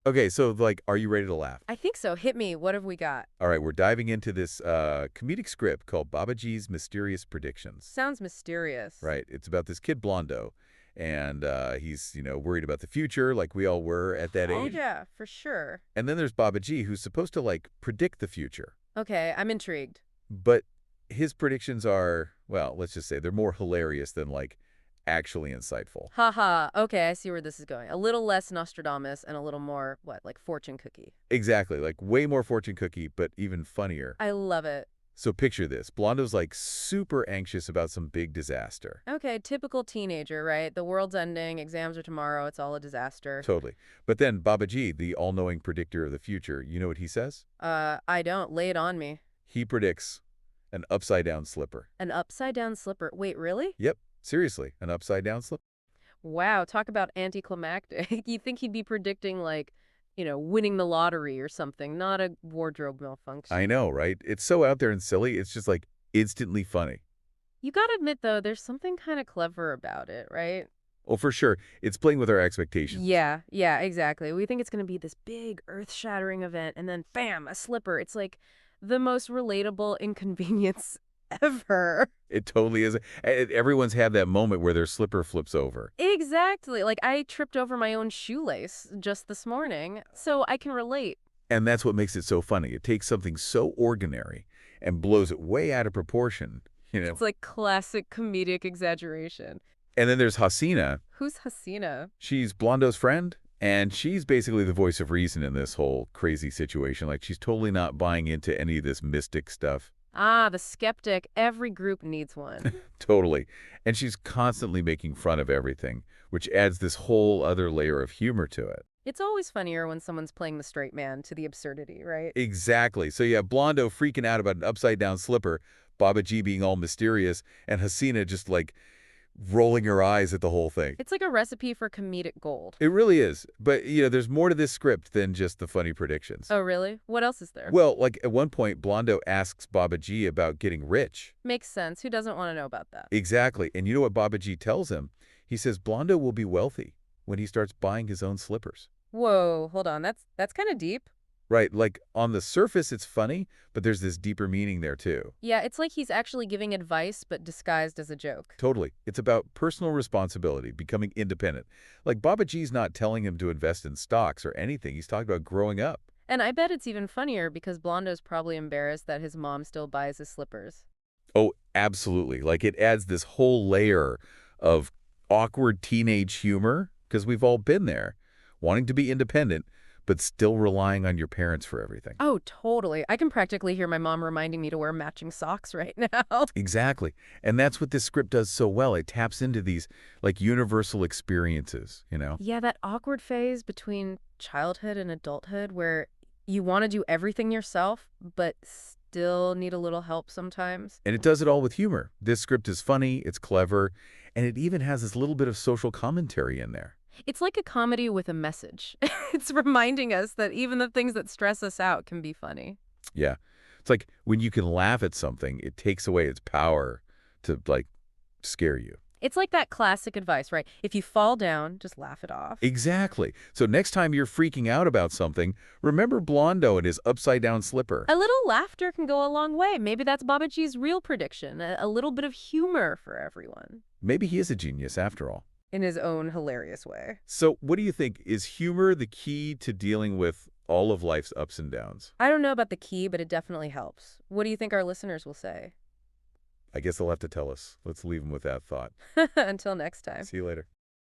Okay, so, like, are you ready to laugh? I think so. Hit me. What have we got? All right, we're diving into this comedic script called Babaji's Mysterious Predictions. Sounds mysterious. Right, it's about this kid Blondo, and he's, worried about the future like we all were at that Oh, age. yeah, for sure. And then there's Babaji, who's supposed to, like, predict the future. Okay, I'm intrigued. But his predictions are, well, let's just say they're more hilarious than, like, actually insightful. Haha. Okay, I see where this is going. A little less Nostradamus and a little more, what, like fortune cookie. Exactly, like way more fortune cookie, but even funnier. I love it. So picture this. Blondo's like super anxious about some big disaster. Okay, typical teenager, right? The world's ending, exams are tomorrow, it's all a disaster. Totally. But then Babaji, the all-knowing predictor of the future, you know what he says? I don't. Lay it on me. He predicts an upside-down slipper. An upside down slipper. Wait, really? Yep, seriously, an upside-down slipper. Wow, talk about anticlimactic. You think he'd be predicting, like, winning the lottery or something, not a wardrobe I malfunction. know, right? It's so out there and silly, it's just like instantly funny. You gotta admit, though, there's something kind of clever about it, right? Oh, for sure, it's playing with our expectations. Yeah, exactly. We think it's gonna be this big, earth-shattering event, and then bam, a slipper. It's like the most relatable inconvenience ever. It totally is. Everyone's had that moment where their slipper flips over. Exactly. Like, I tripped over my own shoelace just this morning, so I can relate. And that's what makes it so funny. It takes something so ordinary and blows it way out of proportion. It's like classic comedic exaggeration. And then there's Hasina. Who's Hasina? She's Blondo's friend, and she's basically the voice of reason in this whole crazy situation. Like, she's totally not buying into any of this mystic stuff. Ah, the skeptic. Every group needs one. Totally. And she's constantly making fun of everything, which adds this whole other layer of humor to it. It's always funnier when someone's playing the straight man to the absurdity, right? Exactly. So you have Blondo freaking out about an upside-down slipper, Baba G being all mysterious, and Hasina just, like, rolling her eyes at the whole thing. It's like a recipe for comedic gold. It really is. But there's more to this script than just the funny predictions. Oh, really? What else is there? Well, like, at one point, Blondo asks Baba G about getting rich. Makes sense. Who doesn't want to know about that? Exactly. And you know what Baba G tells him? He says Blondo will be wealthy when he starts buying his own slippers. Whoa, hold on. That's kind of deep. Right, like, on the surface, it's funny, but there's this deeper meaning there, too. Yeah, it's like he's actually giving advice, but disguised as a joke. Totally. It's about personal responsibility, becoming independent. Like, Baba G's not telling him to invest in stocks or anything. He's talking about growing up. And I bet it's even funnier because Blondo's probably embarrassed that his mom still buys his slippers. Oh, absolutely. Like, it adds this whole layer of awkward teenage humor, because we've all been there, wanting to be independent, but still relying on your parents for everything. Oh, totally. I can practically hear my mom reminding me to wear matching socks right now. Exactly. And that's what this script does so well. It taps into these, like, universal experiences. Yeah, that awkward phase between childhood and adulthood where you want to do everything yourself, but still need a little help sometimes. And it does it all with humor. This script is funny, it's clever, and it even has this little bit of social commentary in there. It's like a comedy with a message. It's reminding us that even the things that stress us out can be funny. Yeah. It's like when you can laugh at something, it takes away its power to, like, scare you. It's like that classic advice, right? If you fall down, just laugh it off. Exactly. So next time you're freaking out about something, remember Blondo and his upside-down slipper. A little laughter can go a long way. Maybe that's Babaji's real prediction. A little bit of humor for everyone. Maybe he is a genius after all. In his own hilarious way. So what do you think? Is humor the key to dealing with all of life's ups and downs? I don't know about the key, but it definitely helps. What do you think our listeners will say? I guess they'll have to tell us. Let's leave them with that thought. Until next time. See you later.